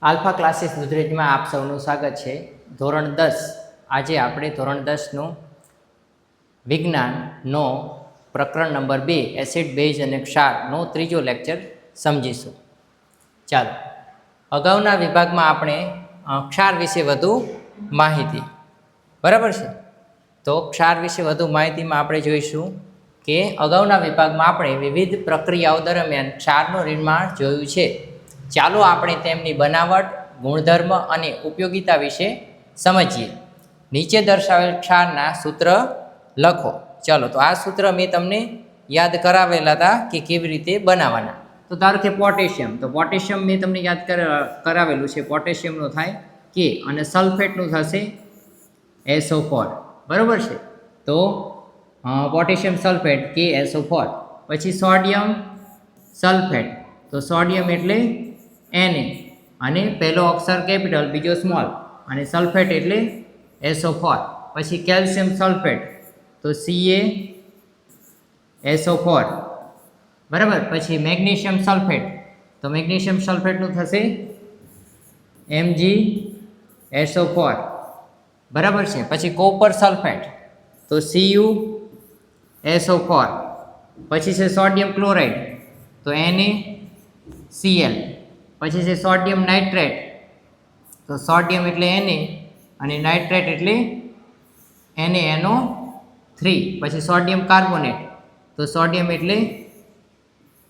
Alpha classes ગુજરાતીમાં આપ સૌનું સ્વાગત છે. ધોરણ 10 આજે આપણે ધોરણ 10નું વિજ્ઞાનનો પ્રકરણ નંબર 2 એસિડ બેઝ અને ક્ષારનો ત્રીજો લેક્ચર સમજીશું. ચાલો, અગાઉના વિભાગમાં આપણે ક્ષાર વિશે વધુ માહિતી, બરાબર છે, તો ક્ષાર વિશે વધુ માહિતીમાં આપણે જોઈશું કે અગાઉના વિભાગમાં આપણે વિવિધ પ્રક્રિયાઓ દરમિયાન ક્ષારનું નિર્માણ જોયું છે. ચાલો આપણે તેમની બનાવટ, ગુણધર્મ અને ઉપયોગિતા વિશે સમજીએ. નીચે દર્શાવેલ ક્ષારના સૂત્ર લખો. ચાલો, તો આ સૂત્ર મેં તમને યાદ કરાવેલા હતા કે કેવી રીતે બનાવવાના. તો ધારો કે પોટેશિયમ, તો પોટેશિયમ મેં તમને યાદ કરાવેલું છે. પોટેશિયમનું થાય કે અને સલ્ફેટનું થશે SO4, બરાબર છે. તો પોટેશિયમ સલ્ફેટ KSO4. પછી સોડિયમ સલ્ફેટ, તો સોડિયમ એટલે Na અને પહેલો અક્ષર કેપિટલ બીજો સ્મોલ અને સલ્ફેટ એટલે SO4. પછી કેલ્શિયમ સલ્ફેટ, તો CaSO4, બરાબર. પછી મેગ્નેશિયમ સલ્ફેટ, તો મેગ્નેશિયમ સલ્ફેટનું થશે MgSO4, બરાબર છે. પછી કોપર સલ્ફેટ, તો CuSO4. પછી છે સોડિયમ ક્લોરાઇડ, તો NaCl. પછી છે સોડિયમ નાઇટ્રેટ, તો સોડિયમ એટલે Na અને નાઇટ્રેટ એટલે NaNO3. પછી સોડિયમ કાર્બોનેટ, તો સોડિયમ એટલે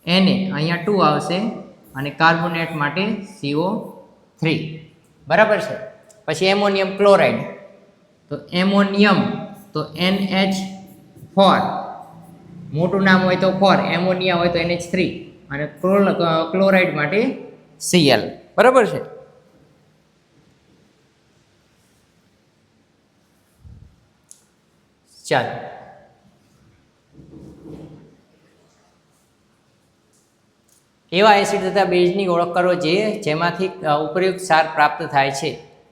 Na, અહીંયા 2 આવશે અને કાર્બોનેટ માટે CO3, બરાબર છે. પછી એમોનિયમ ક્લોરાઇડ, તો એમોનિયમ તો NH4, મોટું નામ હોય તો 4, એમોનિયા હોય તો NH3 અને ક્લોરાઇડ માટે Cl, બરાબર છે. ચાલો, એવા એસિડ તથા બેઝની ઓળખ કરો જેમાંથી ઉપયુક્ત ક્ષાર પ્રાપ્ત થાય છે.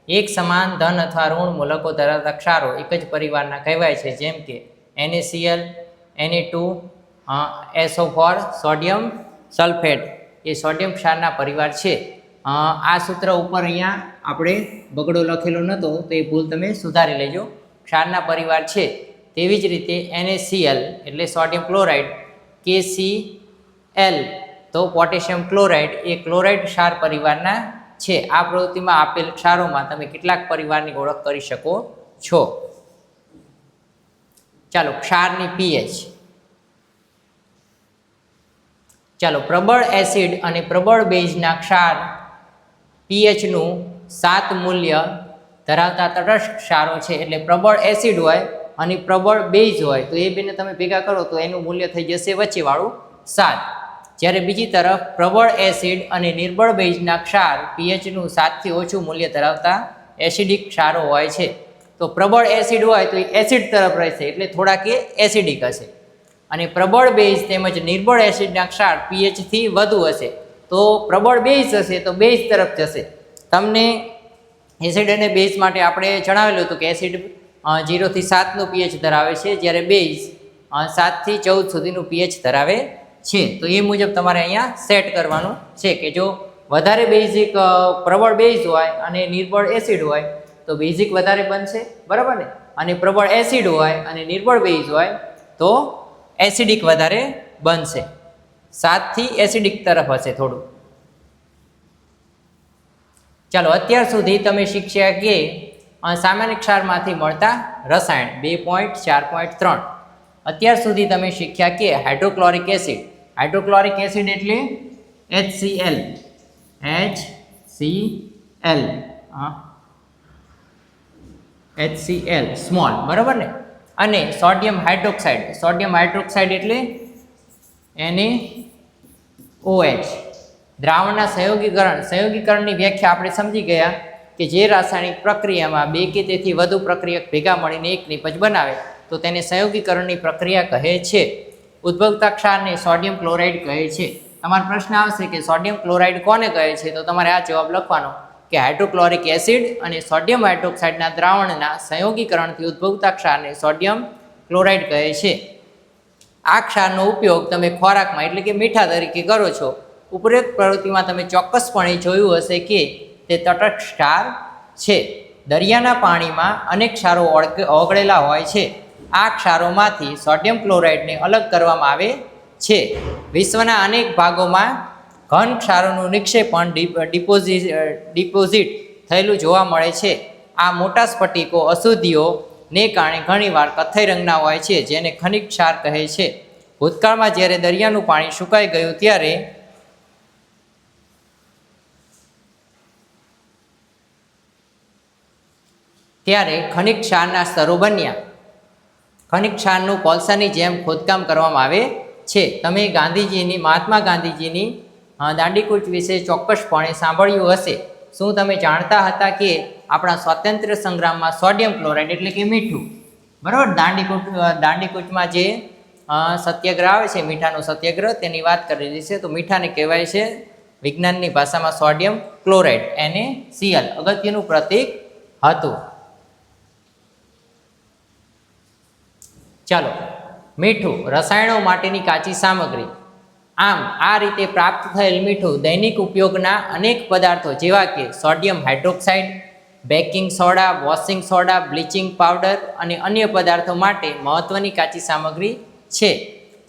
એક સમાન ધન અથવા ઋણ મૂલકો ધરાવતા ક્ષારો એક જ પરિવારના કહેવાય છે, જેમ કે NaCl, Na2SO4, સોડિયમ સલ્ફેટ એ સોડિયમ ક્ષારના પરિવાર છે. આ સૂત્ર ઉપર અહીંયા આપણે બગડો લખેલો નહોતો, તો એ ભૂલ તમે સુધારી લેજો. ક્ષારના પરિવાર છે. તેવી જ રીતે NaCl એટલે સોડિયમ ક્લોરાઇડ, KCl તો પોટેશિયમ ક્લોરાઇડ એ ક્લોરાઇડ ક્ષાર પરિવારના છે. આ પ્રવૃત્તિમાં આપેલ ક્ષારોમાં તમે કેટલાક પરિવારની ઓળખ કરી શકો છો. ચાલો, ક્ષારની pH. ચાલો, પ્રબળ એસિડ અને પ્રબળ બેઝના ક્ષાર pHનું 7 મૂલ્ય ધરાવતા તટસ્થ ક્ષારો છે. એટલે પ્રબળ એસિડ હોય અને પ્રબળ બેઝ હોય તો એ બેને તમે ભેગા કરો તો એનું મૂલ્ય થઈ જશે વચ્ચેવાળું 7. જ્યારે બીજી તરફ પ્રબળ એસિડ અને નિર્બળ બેઝના ક્ષાર pHનું 7 થી ઓછું મૂલ્ય ધરાવતા એસિડિક ક્ષારો હોય છે. તો પ્રબળ એસિડ હોય તો એ એસિડ તરફ રહેશે, એટલે થોડાક એ એસિડિક હશે. અને પ્રબળ બેઝ તેમજ નિર્બળ એસિડના ક્ષાર pH થી વધુ હશે તો પ્રબળ બેઝ હશે તો બેઝ તરફ જશે. તમને એસિડ અને બેઝ માટે આપણે જણાવેલું હતું કે એસિડ 0 થી 7નું pH ધરાવે છે, જ્યારે બેઝ 7 થી 14 સુધીનું pH ધરાવે છે. તો એ મુજબ તમારે અહીંયા સેટ કરવાનું છે કે જો વધારે બેઝિક પ્રબળ બેઝ હોય અને નિર્બળ એસિડ હોય તો બેઝિક વધારે બનશે, બરાબર ને. અને પ્રબળ એસિડ હોય અને નિર્બળ બેઝ હોય તો એસિડિક વધારે બનશે. 7 થી એસિડિક તરફ હશે થોડું. ચાલો, અત્યાર સુધી તમે શીખ્યા કે સામાન્ય ક્ષારમાંથી મળતા રસાયણ 2.4.3. અત્યાર સુધી તમે શીખ્યા કે હાઇડ્રોક્લોરિક એસિડ. હાઇડ્રોક્લોરિક એસિડ એટલે HCl, HCl સ્મોલ, બરાબર ને. અને સોડિયમ હાઇડ્રોક્સાઇડ, સોડિયમ હાઇડ્રોક્સાઇડ એટલે NaOH. દ્રાવણના સંયોગીકરણની વ્યાખ્યા આપણે સમજી ગયા કે જે રાસાયણિક પ્રક્રિયામાં 2 કે તેથી વધુ પ્રક્રિયક ભેગા મળીને એક નિપજ બનાવે તો તેને સંયોગીકરણની પ્રક્રિયા કહે છે. ઉદ્ભવતા ક્ષારને સોડિયમ ક્લોરાઇડ કહે છે. તમારો પ્રશ્ન આવશે કે સોડિયમ ક્લોરાઇડ કોને કહે છે, તો તમારે આ જવાબ લખવાનો કે હાઇડ્રોક્લોરિક એસિડ અને સોડિયમ હાઇડ્રોક્સાઇડના દ્રાવણના સંયોગીકરણથી ઉદ્ભવતા ક્ષારને સોડિયમ ક્લોરાઇડ કહે છે. આ ક્ષારનો ઉપયોગ તમે ખોરાકમાં એટલે કે મીઠા તરીકે કરો છો. ઉપરોક્ત પ્રવૃત્તિમાં તમે ચોક્કસપણે જોયું હશે કે તે તટસ્થ ક્ષાર છે. દરિયાના પાણીમાં અનેક ક્ષારો ઓગળેલા હોય છે. આ ક્ષારોમાંથી સોડિયમ ક્લોરાઇડને અલગ કરવામાં આવે છે. વિશ્વના અનેક ભાગોમાં ઘન ક્ષારોનું નિક્ષેપણ ડિપોઝિટ થયેલું જોવા મળે છે. આ મોટા સ્ફટિકો અશુદ્ધિઓને કારણે ઘણીવાર કથ્થઈ રંગના હોય છે, જેને ખનિજ ક્ષાર કહે છે. ભૂતકાળમાં જ્યારે દરિયાનું પાણી સુકાઈ ગયું ત્યારે ખનિજ ક્ષારના સ્તરો બન્યા. ખનિજ ક્ષારનું કોલસાની જેમ ખોદકામ કરવામાં આવે છે. તમે મહાત્મા ગાંધીજીની દાંડીકૂચ વિશે ચોક્કસપણે સાંભળ્યું હશે. શું તમે જાણતા હતા કે આપણા સ્વાતંત્ર્ય સંગ્રામમાં સોડિયમ ક્લોરાઇડ એટલે કે મીઠું, બરાબર, દાંડીકૂચમાં જે સત્યાગ્રહ આવે છે, મીઠાનો સત્યાગ્રહ, તેની વાત કરેલી છે. તો મીઠાને કહેવાય છે વિજ્ઞાનની ભાષામાં સોડિયમ ક્લોરાઇડ, NaCl અગત્યનું પ્રતીક હતું. ચાલો, મીઠું રસાયણો માટેની કાચી સામગ્રી. આમ આ રીતે પ્રાપ્ત થયેલ મીઠું દૈનિક ઉપયોગના અનેક પદાર્થો જેવા કે sodium hydroxide, baking soda, washing soda, bleaching powder અને અન્ય પદાર્થો માટે મહત્વની કાચી સામગ્રી છે.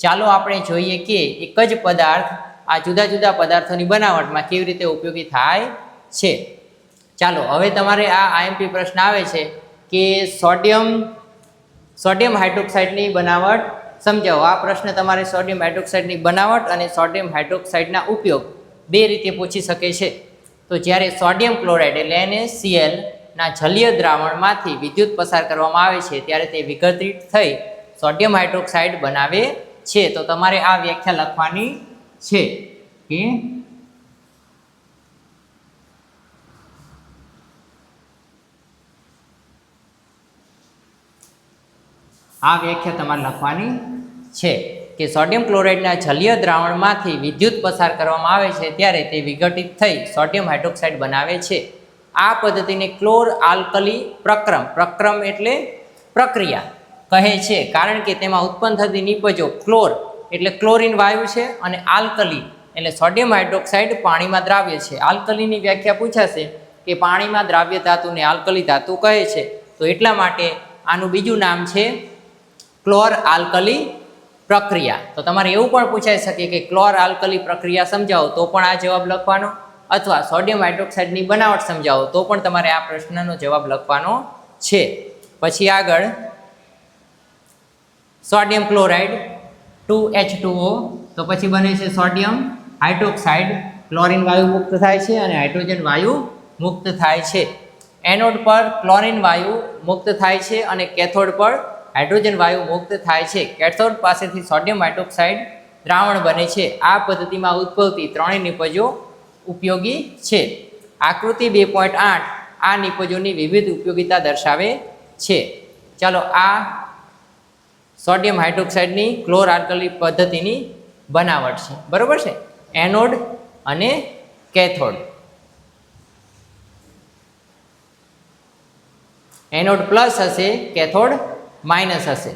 ચાલો આપણે જોઈએ કે એક જ પદાર્થ આ જુદા જુદા પદાર્થોની બનાવટમાં કેવી રીતે ઉપયોગી થાય છે. ચાલો, હવે તમારે આ આઈએમપી પ્રશ્ન આવે છે કે સોડિયમ હાઇડ્રોક્સાઇડની બનાવટ સમજાવો. આ પ્રશ્ન તમારે સોડિયમ હાઇડ્રોક્સાઇડની બનાવટ અને સોડિયમ હાઇડ્રોક્સાઇડના ઉપયોગ બે રીતે પૂછી શકે છે. તો જ્યારે સોડિયમ ક્લોરાઇડ એટલે NaCl ના જલીય દ્રાવણમાંથી વિદ્યુત પસાર કરવામાં આવે છે ત્યારે તે વિઘટિત થઈ સોડિયમ હાઇડ્રોક્સાઇડ બનાવે છે. તો તમારે આ વ્યાખ્યા લખવાની છે કે આ વ્યાખ્યા તમારે લખવાની છે કે સોડિયમ ક્લોરાઇડના જલીય દ્રાવણમાંથી વિદ્યુત પસાર કરવામાં આવે છે ત્યારે તે વિઘટિત થઈ સોડિયમ હાઇડ્રોક્સાઇડ બનાવે છે. આ પદ્ધતિને ક્લોર આલ્કલી પ્રક્રમ એટલે પ્રક્રિયા કહે છે, કારણ કે તેમાં ઉત્પન્ન થતી નિપજો ક્લોર એટલે ક્લોરીન વાયુ છે અને આલ્કલી એટલે સોડિયમ હાઇડ્રોક્સાઇડ પાણીમાં દ્રાવ્ય છે. આલ્કલીની વ્યાખ્યા પૂછાશે કે પાણીમાં દ્રાવ્ય ધાતુને આલ્કલી ધાતુ કહે છે. તો એટલા માટે આનું બીજું નામ છે ક્લોર આલ્કલી પ્રક્રિયા. તો તમારે એવું પણ પૂછાઈ શકે કે ક્લોર આલ્કલી પ્રક્રિયા સમજાવો, તો પણ આ જવાબ લખવાનો, અથવા સોડિયમ હાઇડ્રોક્સાઇડની બનાવટ સમજાવો, તો પણ તમારે આ પ્રશ્નનો જવાબ લખવાનો છે. પછી આગળ સોડિયમ ક્લોરાઇડ 2H2O, તો પછી બને છે સોડિયમ હાઇડ્રોક્સાઇડ. ક્લોરીન વાયુ મુક્ત થાય છે અને હાઇડ્રોજન વાયુ મુક્ત થાય છે. એનોડ પર ક્લોરીન વાયુ મુક્ત થાય છે અને કેથોડ પર હાઇડ્રોજન વાયુ મુક્ત થાય છે. કેથોડ પાસેથી સોડિયમ હાઇડ્રોક્સાઇડ દ્રાવણ બને છે. આ પદ્ધતિમાં ઉદ્ભવતી ત્રણેય નિપજો ઉપયોગી છે. આકૃતિ 2.8 આ નિપજોની વિવિધ ઉપયોગિતા દર્શાવે છે. ચાલો, આ સોડિયમ હાઇડ્રોક્સાઇડની ક્લોર આલ્કલી પદ્ધતિની બનાવટ છે, બરોબર છે. એનોડ અને કેથોડ. એનોડ પ્લસ હશે, કેથોડ માઇનસ હશે,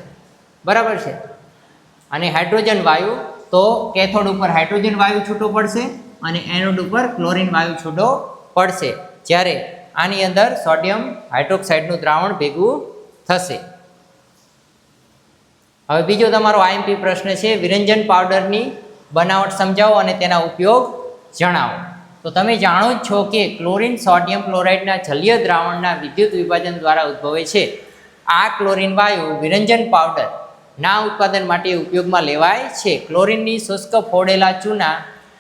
બરાબર છે. અને હાઇડ્રોજન વાયુ, તો કેથોડ ઉપર હાઇડ્રોજન વાયુ છૂટો પડશે અને એનોડ ઉપર ક્લોરીન વાયુ છૂટો પડશે, જ્યારે આની અંદર સોડિયમ હાઇડ્રોક્સાઇડનું દ્રાવણ ભેગું થશે. હવે બીજો તમારો આઈએમપી પ્રશ્ન છે, વિરંજન પાવડરની બનાવટ સમજાવો અને તેના ઉપયોગ જણાવો. તો તમે જાણો જ છો કે ક્લોરીન સોડિયમ ક્લોરાઇડના જલીય દ્રાવણના વિદ્યુત વિભાજન દ્વારા ઉદ્ભવે છે. આ ક્લોરીન વાયુ વિરંજન પાવડર ના ઉત્પાદન માટે ઉપયોગમાં લેવાય છે. ક્લોરીનની શુષ્ક ફોડેલા ચૂના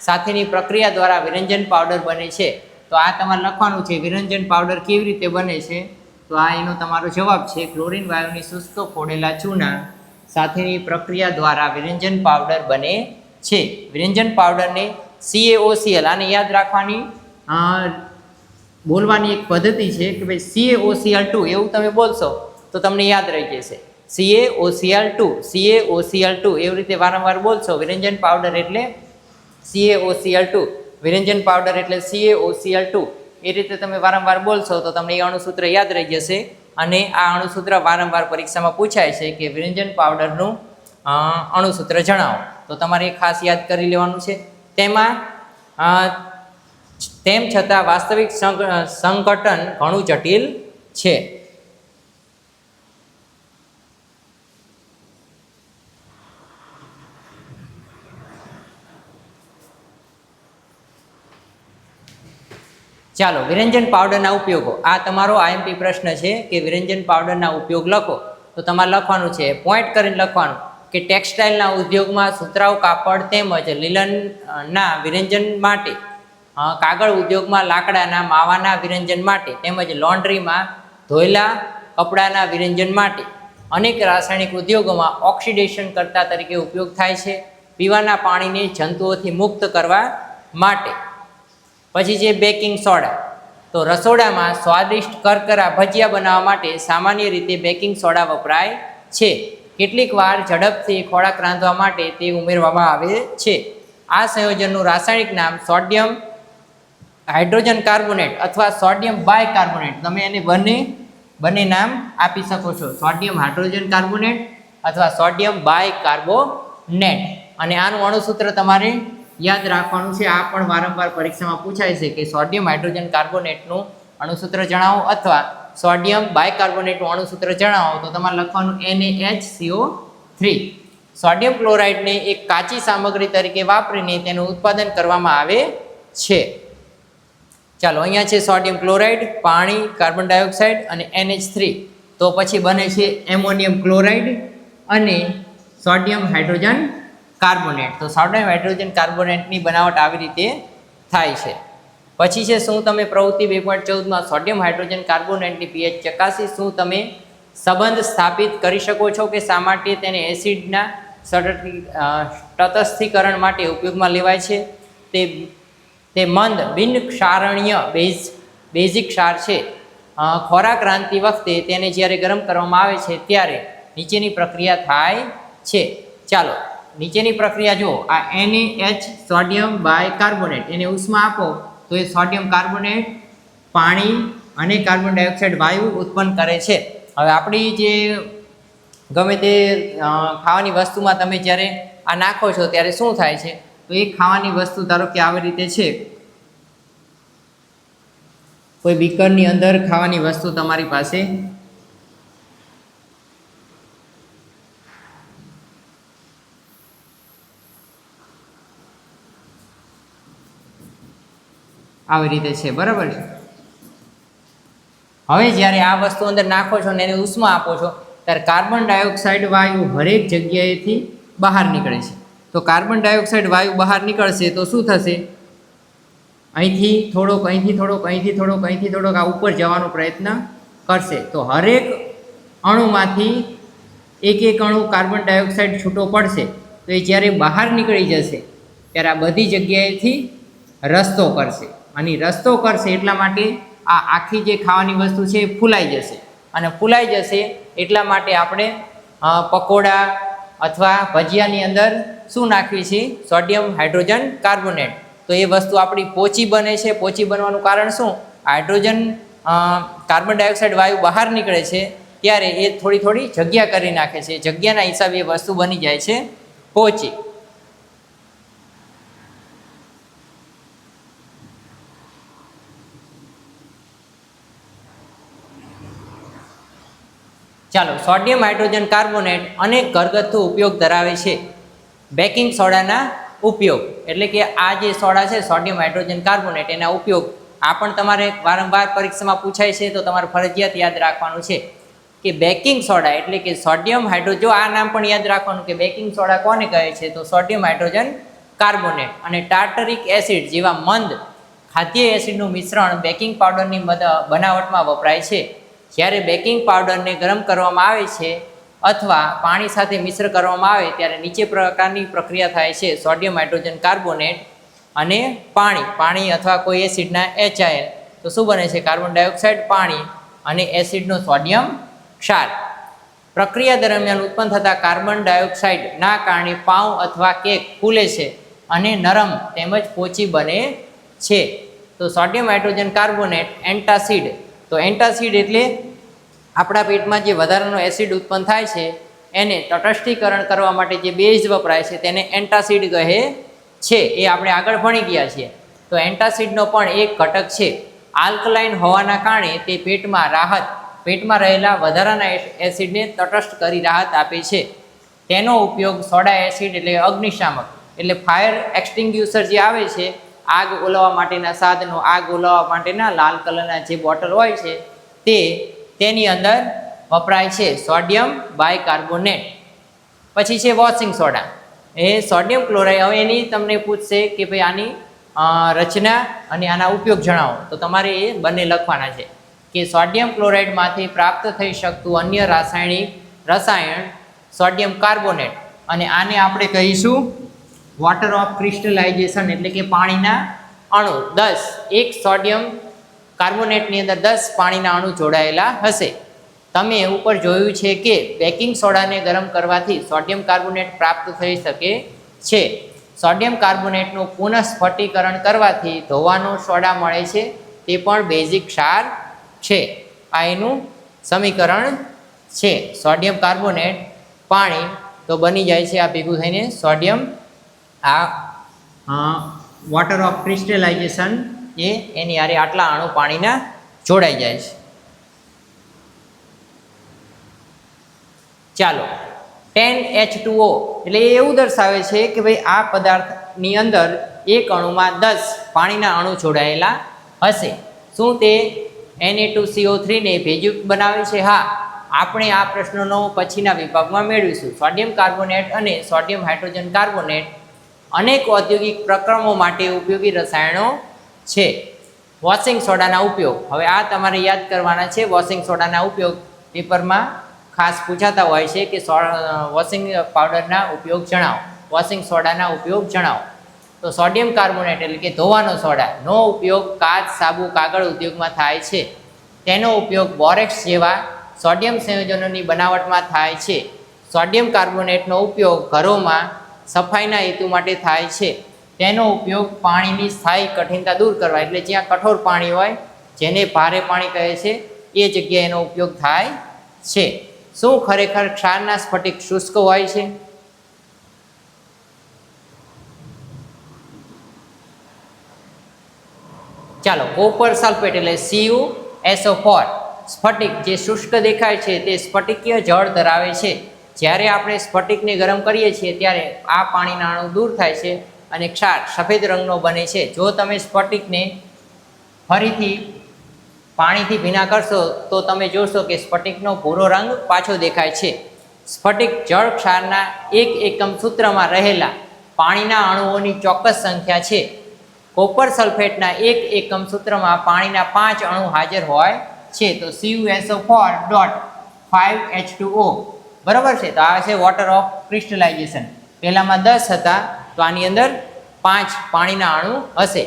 સાથેની પ્રક્રિયા દ્વારા વિરંજન પાવડર બને છે. તો આ તમારે લખવાનું છે, વિરંજન પાવડર કેવી રીતે બને છે. તો આ એનો તમારો જવાબ છે, ક્લોરીન વાયુની શુષ્ક ફોડેલા ચૂના સાથેની પ્રક્રિયા દ્વારા વિરંજન પાવડર બને છે. વિરંજન પાવડરને CaOCl, આને યાદ રાખવાની બોલવાની એક પદ્ધતિ છે કે ભાઈ CaOCl2 એવું તમે બોલશો તો તમને યાદ રહી જશે. CaOCl2 એવી રીતે વારંવાર બોલશો. વિરંજન પાવડર એટલે CaOCl2, વિરંજન પાવડર એટલે CaOCl2, એ રીતે તમે વારંવાર બોલશો તો તમને એ અણુસૂત્ર યાદ રહી જશે. અને આ અણુસૂત્ર વારંવાર પરીક્ષામાં પૂછાય છે કે વિરંજન પાવડરનું અણુસૂત્ર જણાવો. તો તમારે ખાસ યાદ કરી લેવાનું છે. તેમાં તેમ છતાં વાસ્તવિક સંઘટન ઘણું જટિલ છે. ચાલો, વિરંજન પાવડરના ઉપયોગો. આ તમારો આઈએમપી પ્રશ્ન છે કે વિરંજન પાવડરના ઉપયોગ લખો. તો તમારે લખવાનું છે, પોઈન્ટ કરીને લખવાનું કે ટેક્સટાઇલના ઉદ્યોગમાં સુતરાઉ કાપડ તેમજ લીલનના વિરંજન માટે, કાગળ ઉદ્યોગમાં લાકડાના માવાના વિરંજન માટે તેમજ લોન્ડ્રીમાં ધોયેલા કપડાના વિરંજન માટે, અનેક રાસાયણિક ઉદ્યોગોમાં ઓક્સિડેશન કરતા તરીકે ઉપયોગ થાય છે. પીવાના પાણીને જંતુઓથી મુક્ત કરવા માટે. પછી છે બેકિંગ સોડા. તો રસોડામાં સ્વાદિષ્ટ કરકરા ભજીયા બનાવવા માટે સામાન્ય રીતે બેકિંગ સોડા વપરાય છે. કેટલીક વાર ઝડપથી ખોરાક રાંધવા માટે તે ઉમેરવામાં આવે છે. આ સંયોજનનું રાસાયણિક નામ સોડિયમ હાઇડ્રોજન કાર્બોનેટ અથવા સોડિયમ બાયકાર્બોનેટ. તમે એને બંને નામ આપી શકો છો, સોડિયમ હાઇડ્રોજન કાર્બોનેટ અથવા સોડિયમ બાયકાર્બોનેટ. અને આનું અણુસૂત્ર તમારે યાદ રાખવાનું છે. આ પણ વારંવાર પરીક્ષામાં પૂછાય છે કે સોડિયમ હાઇડ્રોજન કાર્બોનેટનું અણુસૂત્ર જણાવો અથવા સોડિયમ બાયકાર્બોનેટનું અણુસૂત્ર જણાવો. તો તમારે લખવાનું NaHCO3. સોડિયમ ક્લોરાઇડને એક કાચી સામગ્રી તરીકે વાપરીને તેનું ઉત્પાદન કરવામાં આવે છે. ચાલો, અહીંયા છે સોડિયમ ક્લોરાઇડ, પાણી, કાર્બન ડાયોક્સાઇડ અને NH3. તો પછી બને છે એમોનિયમ ક્લોરાઇડ અને સોડિયમ હાઇડ્રોજન કાર્બોનેટ. તો સોડિયમ હાઇડ્રોજન કાર્બોનેટની બનાવટ આવી રીતે થાય છે. પછી છે, શું તમે પ્રવૃત્તિ 2.14માં સોડિયમ હાઇડ્રોજન કાર્બોનેટની pH ચકાસી શું તમે સંબંધ સ્થાપિત કરી શકો છો કે શા માટે તેને એસિડના તટસ્થીકરણ માટે ઉપયોગમાં લેવાય છે? તે મંદ બિન ક્ષારણીય બેઝિક ક્ષાર છે. ખોરાક રાંધતી વખતે તેને જ્યારે ગરમ કરવામાં આવે છે ત્યારે નીચેની પ્રક્રિયા થાય છે. ચાલો, નીચેની પ્રક્રિયા જુઓ. આ NaH સોડિયમ બાયકાર્બોનેટ, એને ઉષ્મા આપો તો એ સોડિયમ કાર્બોનેટ, પાણી અને કાર્બન ડાયોક્સાઇડ વાયુ ઉત્પન્ન કરે છે. હવે આપણી જે ગમે તે ખાવાની વસ્તુમાં તમે જ્યારે આ નાખો છો ત્યારે શું થાય છે? તો એ ખાવાની વસ્તુ ધારો કે આવી રીતે છે, કોઈ બીકરની અંદર ખાવાની વસ્તુ તમારી પાસે આવી રીતે છે, બરાબર છે. હવે જ્યારે આ વસ્તુ અંદર નાખો છો ને એને ઉષ્મા આપો છો ત્યારે કાર્બન ડાયોક્સાઇડ વાયુ હરેક જગ્યાએથી બહાર નીકળે છે. તો કાર્બન ડાયોક્સાઇડ વાયુ બહાર નીકળશે તો શું થશે? અહીંથી થોડોક, અહીંથી થોડોક, અહીંથી થોડોક, અહીંથી થોડોક આ ઉપર જવાનો પ્રયત્ન કરશે. તો હરેક અણુમાંથી એક અણુ કાર્બન ડાયોક્સાઇડ છૂટો પડશે. તો એ જ્યારે બહાર નીકળી જશે ત્યારે આ બધી જગ્યાએથી રસ્તો કરશે. અને રસ્તો કરશે એટલા માટે આ આખી જે ખાવાની વસ્તુ છે એ ફૂલાઈ જશે. અને ફૂલાઈ જશે એટલા માટે આપણે પકોડા અથવા ભજીયાની અંદર શું નાખીએ છીએ? Sodium hydrogen carbonate. તો એ વસ્તુ આપણી પોચી બને છે. પોચી બનવાનું કારણ શું? હાઇડ્રોજન કાર્બન ડાયોક્સાઇડ વાયુ બહાર નીકળે છે ત્યારે એ થોડી જગ્યા કરી નાખે છે. જગ્યાના હિસાબે એ વસ્તુ બની જાય છે પોચી. ચાલો, સોડિયમ હાઇડ્રોજન કાર્બોનેટ અનેક ઘરગથ્થુ ઉપયોગ ધરાવે છે. બેકિંગ સોડાના ઉપયોગ, એટલે કે આ જે સોડા છે સોડિયમ હાઇડ્રોજન કાર્બોનેટ, એના ઉપયોગ આ પણ તમારે વારંવાર પરીક્ષામાં પૂછાય છે. તો તમારે ફરજિયાત યાદ રાખવાનું છે કે બેકિંગ સોડા એટલે કે સોડિયમ જો આ નામ પણ યાદ રાખવાનું કે બેકિંગ સોડા કોને કહે છે? તો સોડિયમ હાઇડ્રોજન કાર્બોનેટ અને ટાર્ટરિક એસિડ જેવા મંદ ખાદ્ય એસિડનું મિશ્રણ બેકિંગ પાવડરની બનાવટમાં વપરાય છે. જ્યારે બેકિંગ પાવડરને ગરમ કરવામાં આવે છે અથવા પાણી સાથે મિશ્ર કરવામાં આવે ત્યારે નીચે પ્રકારની પ્રક્રિયા થાય છે. સોડિયમ હાઇડ્રોજન કાર્બોનેટ અને પાણી અથવા કોઈ એસિડના HIL. તો શું બને છે? કાર્બન ડાયોક્સાઇડ, પાણી અને એસિડનો સોડિયમ ક્ષાર. પ્રક્રિયા દરમિયાન ઉત્પન્ન થતા કાર્બન ડાયોક્સાઇડના કારણે પાઉં અથવા કેક ફૂલે છે અને નરમ તેમજ પોચી બને છે. તો સોડિયમ હાઇડ્રોજન કાર્બોનેટ એન્ટાસિડ. તો એન્ટાસિડ એટલે આપણા પેટમાં જે વધારાનો એસિડ ઉત્પન્ન થાય છે એને તટસ્થીકરણ કરવા માટે જે બેઝ વપરાય છે તેને એન્ટાસિડ કહે છે. એ આપણે આગળ ભણી ગયા છીએ. તો એન્ટાસિડનો પણ એક ઘટક છે. આલ્કલાઇન હોવાના કારણે તે પેટમાં રહેલા વધારાના એસિડને તટસ્થ કરી રાહત આપે છે. તેનો ઉપયોગ સોડા એસિડ એટલે અગ્નિશામક એટલે ફાયર એક્સટિંગ્યુશર જે આવે છે, આગ ઓલવવા માટેના સાધનો, આગ ઓલવવા માટેના લાલ કલરના જે બોટલ હોય છે તેની અંદર વપરાય છે સોડિયમ બાયકાર્બોનેટ. પછી છે વોશિંગ સોડા, એ સોડિયમ ક્લોરાઇડ. હવે એની તમને પૂછશે કે ભાઈ આની રચના અને આના ઉપયોગ જણાવો, તો તમારે એ બંને લખવાના છે કે સોડિયમ ક્લોરાઇડમાંથી પ્રાપ્ત થઈ શકતું અન્ય રસાયણ સોડિયમ કાર્બોનેટ, અને આને આપણે કહીશું વોટર ઓફ ક્રિસ્ટલાઇઝેશન એટલે કે પાણીના અણુ. 10 એક સોડિયમ કાર્બોનેટની અંદર 10 પાણીના અણુ જોડાયેલા હશે. તમે ઉપર જોયું છે કે બેકિંગ સોડાને ગરમ કરવાથી સોડિયમ કાર્બોનેટ પ્રાપ્ત થઈ શકે છે. સોડિયમ કાર્બોનેટનું પુનઃસ્ફટિકરણ કરવાથી ધોવાનો સોડા મળે છે, તે પણ બેઝિક ક્ષાર છે. આ એનું સમીકરણ છે. સોડિયમ કાર્બોનેટ પાણી તો બની જાય છે આ ભેગું થઈને સોડિયમ, આ વોટર ઓફ ક્રિસ્ટલાઇઝેશન એની હારે આટલા અણુ પાણીના જોડાઈ જાય છે. ચાલો, 10H2O એટલે એવું દર્શાવે છે કે ભાઈ આ પદાર્થની અંદર એક અણુમાં 10 પાણીના અણુ જોડાયેલા હશે. શું તે Na2CO3 ને ભેજયુક્ત બનાવે છે? હા, આપણે આ પ્રશ્નનો પછીના વિભાગમાં મેળવીશું. સોડિયમ કાર્બોનેટ અને સોડિયમ હાઇડ્રોજન કાર્બોનેટ અનેક ઔદ્યોગિક પ્રક્રમો માટે ઉપયોગી રસાયણો છે. વોશિંગ સોડાના ઉપયોગ, હવે આ તમારે યાદ કરવાના છે. વોશિંગ સોડાના ઉપયોગ પેપરમાં ખાસ પૂછાતા હોય છે કે વોશિંગ પાવડરના ઉપયોગ જણાવો, વોશિંગ સોડાના ઉપયોગ જણાવો. તો સોડિયમ કાર્બોનેટ એટલે કે ધોવાનો સોડાનો ઉપયોગ કાચ, સાબુ, કાગળ ઉદ્યોગમાં થાય છે. તેનો ઉપયોગ બોરેક્સ જેવા સોડિયમ સંયોજનોની બનાવટમાં થાય છે. સોડિયમ કાર્બોનેટનો ઉપયોગ ઘરોમાં સફાઈના હેતુ માટે થાય છે. તેનો ઉપયોગ પાણીની સ્થાયી કઠિનતા દૂર કરવા એટલે જ્યાં કઠોર પાણી હોય, જેને ભારે પાણી કહે છે, એ જગ્યાએ એનો ઉપયોગ થાય છે. શું ખરેખર ક્ષારના સ્ફટિક શુષ્ક હોય છે? ચાલો, કોપર સલ્ફેટ એટલે CuSO4 સ્ફટિક જે શુષ્ક દેખાય છે તે સ્ફટિકીય જળ ધરાવે છે. જ્યારે આપણે સ્ફટિકને ગરમ કરીએ છીએ ત્યારે આ પાણીના અણુ દૂર થાય છે અને ક્ષાર સફેદ રંગનો બને છે. જો તમે સ્ફટિકને ફરીથી પાણીથી ભીના કરશો તો તમે જોશો કે સ્ફટિકનો ભૂરો રંગ પાછો દેખાય છે. સ્ફટિક જળ ક્ષારના 1 એકમ સૂત્રમાં રહેલા પાણીના અણુઓની ચોક્કસ સંખ્યા છે. કોપર સલ્ફેટના 1 એકમ સૂત્રમાં પાણીના 5 અણુ હાજર હોય છે. તો CuSO4.5H2O બરાબર છે. તો આ છે વોટર ઓફ ક્રિસ્ટલાઇઝેશન. પહેલામાં 10 હતા, તો આની અંદર 5 પાણીના અણુ હશે.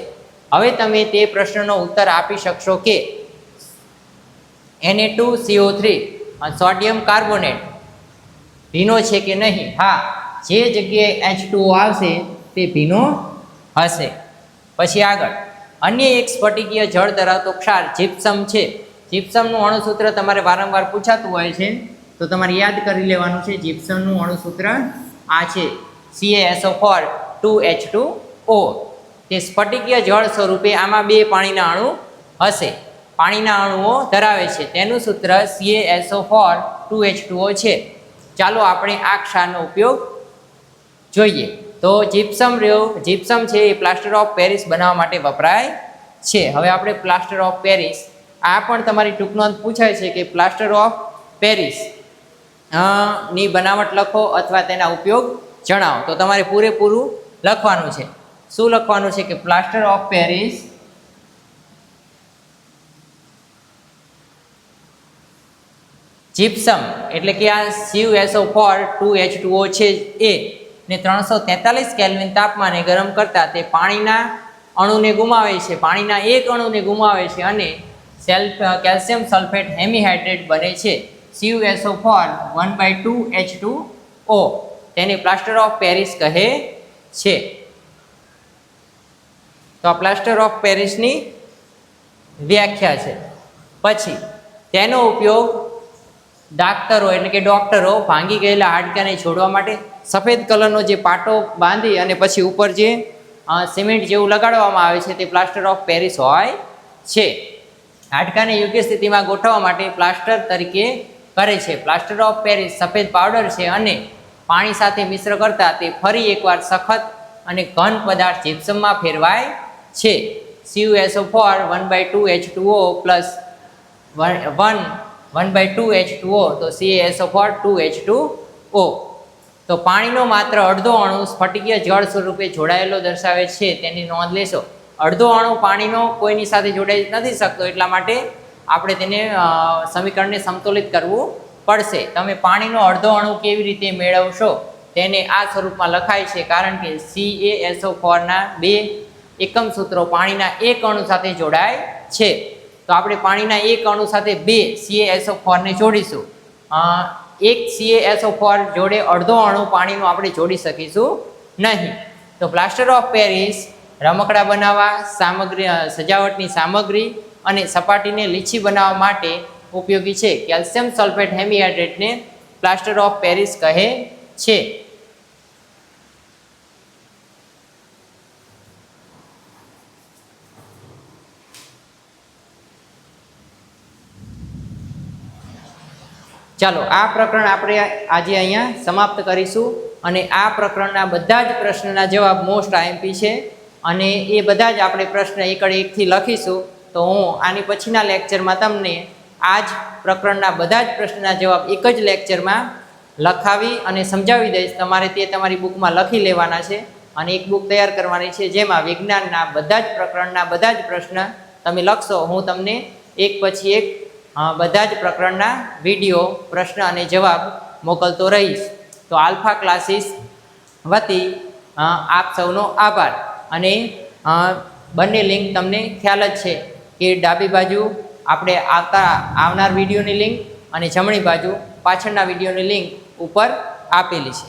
હવે તમે તે પ્રશ્નનો ઉત્તર આપી શકશો કે Na2CO3 સોડિયમ કાર્બોનેટ ભીનો છે કે નહીં? હા, જે જગ્યાએ H2O આવશે તે ભીનો હશે. પછી આગળ અન્ય એક સ્ફટિકીય જળ ધરાવતો ક્ષાર જીપ્સમ છે. જીપ્સમનું અણુસૂત્ર તમારે વારંવાર પૂછાતું હોય છે, તો તમારે યાદ કરી લેવાનું છે. જીપ્સમનું અણુસૂત્ર આ છે CaSO4 2H2O. તે સ્ફટિકીય જળ સ્વરૂપે આમાં 2 પાણીના અણુ હશે, પાણીના અણુઓ ધરાવે છે. તેનું સૂત્ર CaSO4 2H2O છે. ચાલો આપણે આ ક્ષારનો ઉપયોગ જોઈએ. તો જીપ્સમ છે એ પ્લાસ્ટર ઓફ પેરિસ બનાવવા માટે વપરાય છે. હવે આપણે પ્લાસ્ટર ઓફ પેરિસ, આ પણ તમારી ટૂંક નોંધ પૂછાય છે કે પ્લાસ્ટર ઓફ પેરિસ ની બનાવટ લખો અથવા તેના ઉપયોગ જણાવો. તો તમારે પૂરેપૂરું લખવાનું છે. શું લખવાનું છે કે પ્લાસ્ટર ઓફ પેરિસ જીપ્સમ એટલે કે આ CuSO4 2H2O છે એ ને 343 કેલ્વિન તાપમાને ગરમ કરતા તે પાણીના અણુને ગુમાવે છે, પાણીના એક અણુને ગુમાવે છે અને કેલ્શિયમ સલ્ફેટ હેમિહાઇડ્રેટ બને છે. CuSO4 1/2H2O તેને પ્લાસ્ટર ઓફ પેરિસ કહે છે. તો આ પ્લાસ્ટર ઓફ પેરિસની વ્યાખ્યા છે. પછી તેનો ઉપયોગ ડાક્ટરો એટલે કે ડોક્ટરો ભાંગી ગયેલા હાડકાને છોડવા માટે સફેદ કલરનો જે પાટો બાંધી અને પછી ઉપર જે સિમેન્ટ જેવું લગાડવામાં આવે છે તે પ્લાસ્ટર ઓફ પેરિસ હોય છે. હાડકાને યોગ્ય સ્થિતિમાં ગોઠવવા માટે પ્લાસ્ટર તરીકે કરે છે. પ્લાસ્ટર ઓફ પેરિસ સફેદ પાવડર છે અને પાણી સાથે મિશ્ર કરતા તે ફરી એકવાર સખત અને ઘન પદાર્થ જીપ્સમમાં ફેરવાય છે. CuSO4 1/2H2O પ્લસ 1/2H2O તો CaSO4 2H2O. તો પાણીનો માત્ર અડધો અણુ સ્ફટિકીય જળ સ્વરૂપે જોડાયેલો દર્શાવે છે તેની નોંધ લેશો. અડધો અણુ પાણીનો કોઈની સાથે જોડાઈ નથી શકતો, એટલા માટે આપણે તેને સમીકરણને સમતોલિત કરવું પડશે. તમે પાણીનો અડધો અણુ કેવી રીતે મેળવશો તેને આ સ્વરૂપમાં લખાય છે, કારણ કે CaSO4 ના 2 એકમ સૂત્રો પાણીના એક અણુ સાથે જોડાય છે. તો આપણે પાણીના એક અણુ સાથે 2 CaSO4 ને જોડીશું. એક CaSO4 જોડે અડધો અણુ પાણીનો આપણે જોડી શકીશું નહીં. તો પ્લાસ્ટર ઓફ પેરિસ રમકડા બનાવવા, સામગ્રી, સજાવટની સામગ્રી અને સપાટીને લીછી બનાવવા માટે ઉપયોગી છે. કેલ્શિયમ સલ્ફેટ હેમીહાઇડ્રેટને પ્લાસ્ટર ઓફ પેરિસ કહે છે. ચાલો આ પ્રકરણ આપણે આજે અહીંયા સમાપ્ત કરીશું અને આ પ્રકરણના બધા જ પ્રશ્નના જવાબ મોસ્ટ આઈએમપી છે અને એ બધા જ આપણે પ્રશ્ન એકથી લખીશું. તો હું આની પછીના લેક્ચરમાં તમને આ જ પ્રકરણના બધા જ પ્રશ્નના જવાબ એક જ લેક્ચરમાં લખાવી અને સમજાવી દઈશ. તમારે તે તમારી બુકમાં લખી લેવાના છે અને એક બુક તૈયાર કરવાની છે જેમાં વિજ્ઞાનના બધા જ પ્રકરણના બધા જ પ્રશ્ન તમે લખશો. હું તમને એક પછી એક બધા જ પ્રકરણના વિડીયો, પ્રશ્ન અને જવાબ મોકલતો રહીશ. તો આલ્ફા ક્લાસીસ વતી આપ સૌનો આભાર. અને બંને લિંક તમને ખ્યાલ જ છે કે ડાબી બાજુ આપણે આવનાર વિડીયોની લિંક અને જમણી બાજુ પાછળના વિડીયોની લિંક ઉપર આપેલી છે.